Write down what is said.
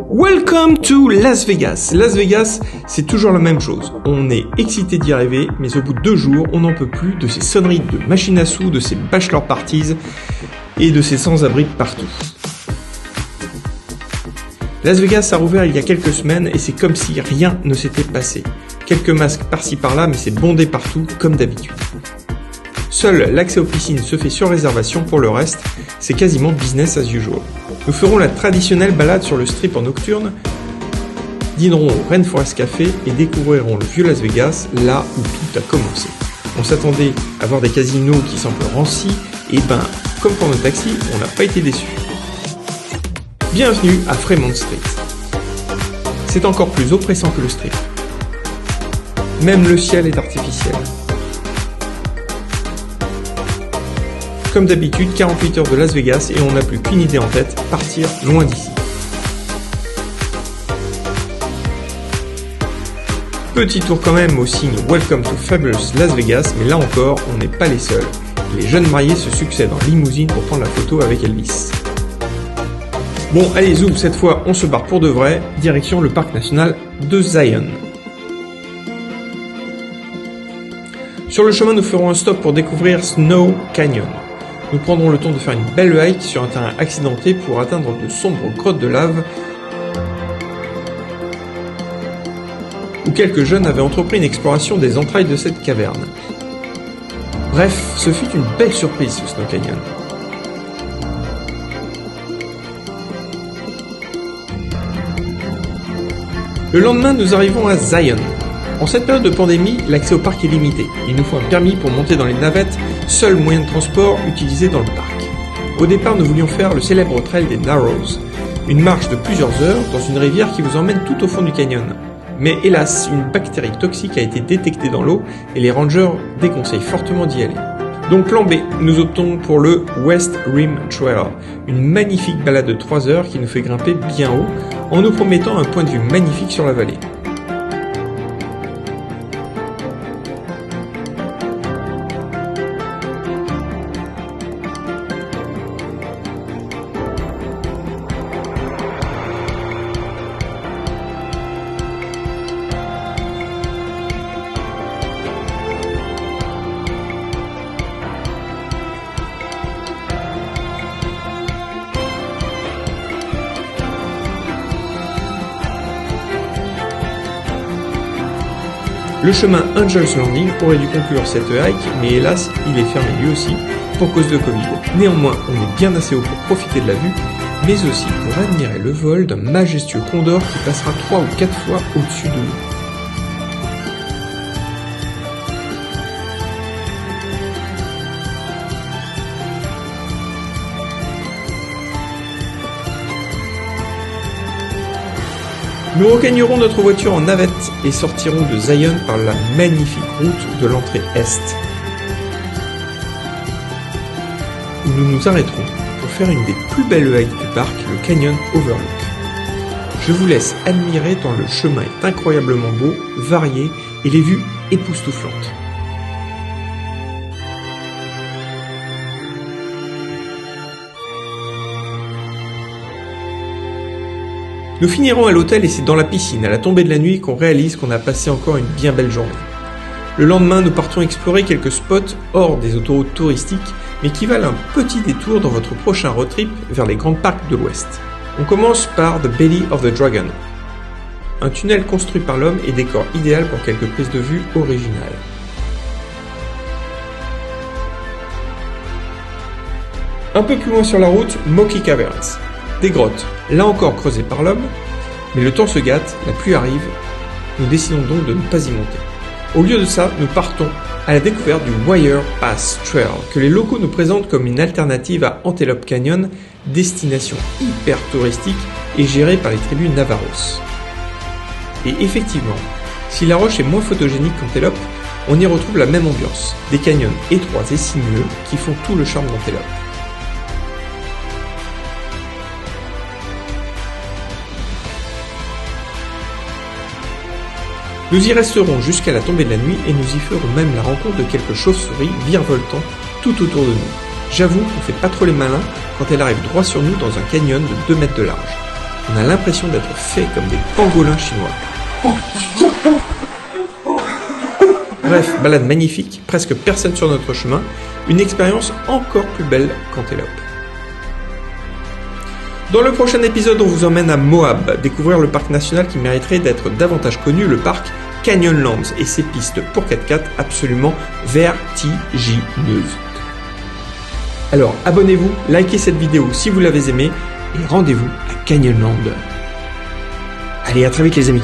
Welcome to Las Vegas. Las Vegas, c'est toujours la même chose. On est excité d'y arriver, mais au bout de 2 jours, on n'en peut plus de ces sonneries de machines à sous, de ces bachelor parties et de ces sans-abri de partout. Las Vegas a rouvert il y a quelques semaines et c'est comme si rien ne s'était passé. Quelques masques par-ci par-là, mais c'est bondé partout, comme d'habitude. Seul l'accès aux piscines se fait sur réservation, pour le reste, c'est quasiment business as usual. Nous ferons la traditionnelle balade sur le strip en nocturne, dînerons au Rainforest Café et découvrirons le vieux Las Vegas, là où tout a commencé. On s'attendait à voir des casinos qui semblent rancis, et comme pour nos taxis, on n'a pas été déçus. Bienvenue à Fremont Street. C'est encore plus oppressant que le strip. Même le ciel est artificiel. Comme d'habitude, 48 heures de Las Vegas et on n'a plus qu'une idée en tête, partir loin d'ici. Petit tour quand même au signe Welcome to Fabulous Las Vegas, mais là encore, on n'est pas les seuls. Les jeunes mariés se succèdent en limousine pour prendre la photo avec Elvis. Bon, allez zoom, cette fois on se barre pour de vrai, direction le parc national de Zion. Sur le chemin, nous ferons un stop pour découvrir Snow Canyon. Nous prendrons le temps de faire une belle hike sur un terrain accidenté pour atteindre de sombres grottes de lave où quelques jeunes avaient entrepris une exploration des entrailles de cette caverne. Bref, ce fut une belle surprise ce Snow Canyon. Le lendemain, nous arrivons à Zion. En cette période de pandémie, l'accès au parc est limité. Il nous faut un permis pour monter dans les navettes, seul moyen de transport utilisé dans le parc. Au départ, nous voulions faire le célèbre trail des Narrows, une marche de plusieurs heures dans une rivière qui vous emmène tout au fond du canyon. Mais hélas, une bactérie toxique a été détectée dans l'eau et les rangers déconseillent fortement d'y aller. Donc plan B, nous optons pour le West Rim Trail, une magnifique balade de 3 heures qui nous fait grimper bien haut, en nous promettant un point de vue magnifique sur la vallée. Le chemin Angel's Landing aurait dû conclure cette hike, mais hélas, il est fermé lui aussi, pour cause de Covid. Néanmoins, on est bien assez haut pour profiter de la vue, mais aussi pour admirer le vol d'un majestueux condor qui passera 3 ou 4 fois au-dessus de nous. Nous regagnerons notre voiture en navette et sortirons de Zion par la magnifique route de l'entrée Est, où nous nous arrêterons pour faire une des plus belles hikes du parc, le Canyon Overlook. Je vous laisse admirer tant le chemin est incroyablement beau, varié et les vues époustouflantes. Nous finirons à l'hôtel et c'est dans la piscine, à la tombée de la nuit, qu'on réalise qu'on a passé encore une bien belle journée. Le lendemain, nous partons explorer quelques spots hors des autoroutes touristiques, mais qui valent un petit détour dans votre prochain road trip vers les grands parcs de l'Ouest. On commence par The Belly of the Dragon, un tunnel construit par l'homme et décor idéal pour quelques prises de vue originales. Un peu plus loin sur la route, Moki Caverns. Des grottes, là encore creusées par l'homme, mais le temps se gâte, la pluie arrive, nous décidons donc de ne pas y monter. Au lieu de ça, nous partons à la découverte du Wire Pass Trail, que les locaux nous présentent comme une alternative à Antelope Canyon, destination hyper touristique et gérée par les tribus Navajos. Et effectivement, si la roche est moins photogénique qu'Antelope, on y retrouve la même ambiance, des canyons étroits et sinueux qui font tout le charme d'Antelope. Nous y resterons jusqu'à la tombée de la nuit et nous y ferons même la rencontre de quelques chauves-souris virevoltant tout autour de nous. J'avoue qu'on fait pas trop les malins quand elle arrive droit sur nous dans un canyon de 2 mètres de large. On a l'impression d'être fait comme des pangolins chinois. Bref, balade magnifique, presque personne sur notre chemin, une expérience encore plus belle qu'Antelope. Dans le prochain épisode, on vous emmène à Moab, découvrir le parc national qui mériterait d'être davantage connu, le parc Canyonlands, et ses pistes pour 4x4 absolument vertigineuses. Alors abonnez-vous, likez cette vidéo si vous l'avez aimée, et rendez-vous à Canyonlands. Allez, à très vite les amis.